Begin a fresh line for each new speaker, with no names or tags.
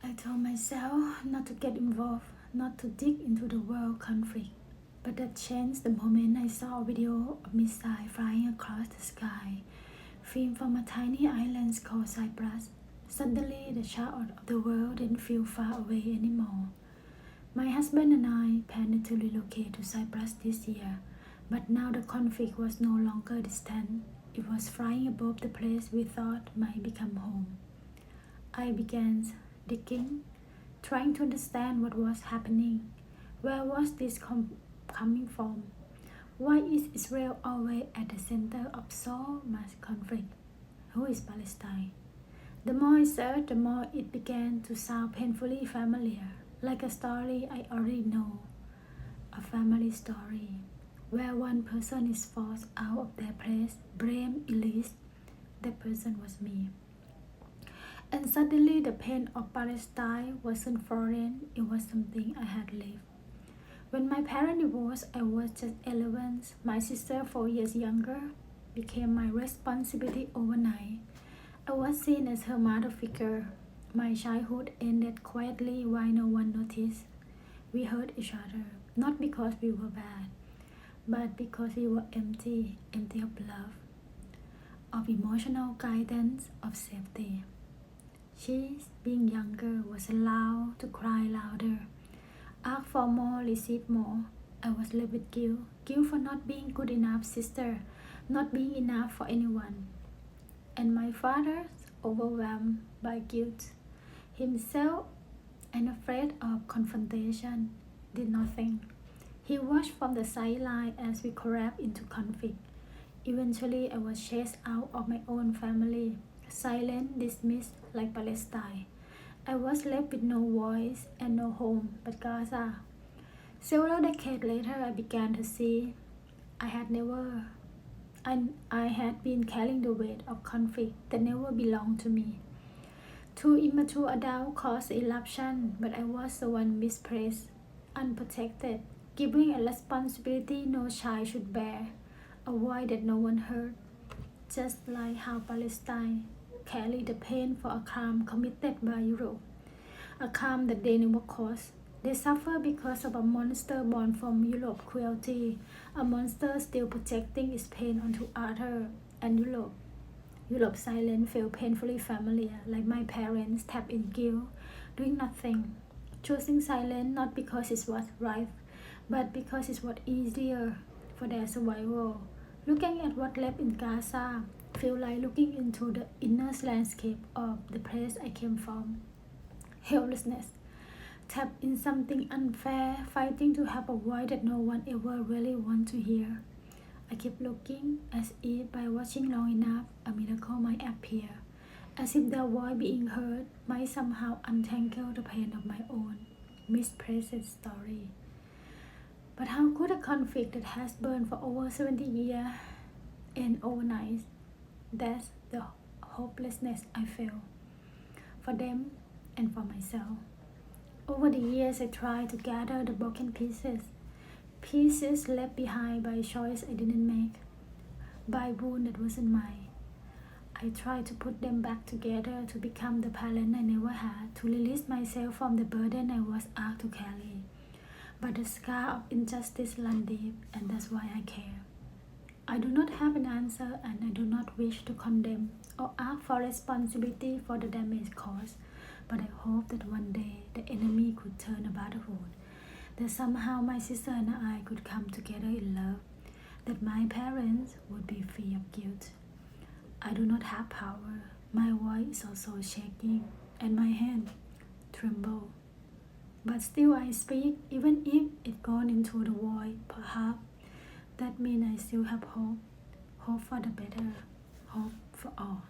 I told myself not to get involved, not to dig into the world conflict. But that changed the moment I saw a video of missile flying across the sky, filmed from a tiny island called Cyprus. Suddenly, the chaos of the world didn't feel far away anymore. My husband and I planned to relocate to Cyprus this year, but now the conflict was no longer distant. It was flying above the place we thought might become home. I began digging, trying to understand what was happening. Where was this coming from? Why is Israel always at the center of so much conflict? Who is Palestine? The more I searched, the more it began to sound painfully familiar, like a story I already know. A family story, where one person is forced out of their place, blamed, released. That person was me. And suddenly the pain of Palestine wasn't foreign, it was something I had lived. When my parents divorced, I was just 11. My sister, 4 years younger, became my responsibility overnight. I was seen as her mother figure. My childhood ended quietly while no one noticed. We hurt each other, not because we were bad, but because we were empty of love, of emotional guidance, of safety. She, being younger, was allowed to cry louder, ask for more, receive more. I was left with guilt, guilt for not being good enough sister, not being enough for anyone. And my father, overwhelmed by guilt, himself and afraid of confrontation, did nothing. He watched from the sideline as we collapsed into conflict. Eventually, I was chased out of my own family, silent, dismissed like Palestine. I was left with no voice and no home but Gaza. Several decades later, I began to see I had never I had been carrying the weight of conflict that never belonged to me. Two immature adults caused the eruption, but I was the one misplaced, unprotected, giving a responsibility no child should bear, a void that no one heard. Just like how Palestine carried the pain for a crime committed by Europe, a crime that they never caused. They suffer because of a monster born from Europe's cruelty, a monster still projecting its pain onto others and Europe. Europe's silence felt painfully familiar, like my parents tapped in guilt, doing nothing, choosing silence not because it was right, but because it was easier for their survival. Looking at what left in Gaza felt like looking into the inner landscape of the place I came from. Helplessness, tapped in something unfair, fighting to have a voice that no one ever really wants to hear. I kept looking, as if by watching long enough, a miracle might appear, as if their voice being heard might somehow untangle the pain of my own misplaced story. But how could a conflict that has burned for over 70 years end overnight? That's the hopelessness I feel, for them and for myself. Over the years, I tried to gather the broken pieces left behind by a choice I didn't make, by a wound that wasn't mine. I tried to put them back together to become the parent I never had, to release myself from the burden I was asked to carry. But the scar of injustice run deep, and that's why I care. I do not have an answer, and I do not wish to condemn or ask for responsibility for the damage caused, but I hope that one day the enemy could turn a battlefield, that somehow my sister and I could come together in love, that my parents would be free of guilt. I do not have power. My voice is also shaking, and my hand tremble. But still I speak, even if it gone into the void. Perhaps that means I still have hope. Hope for the better. Hope for all.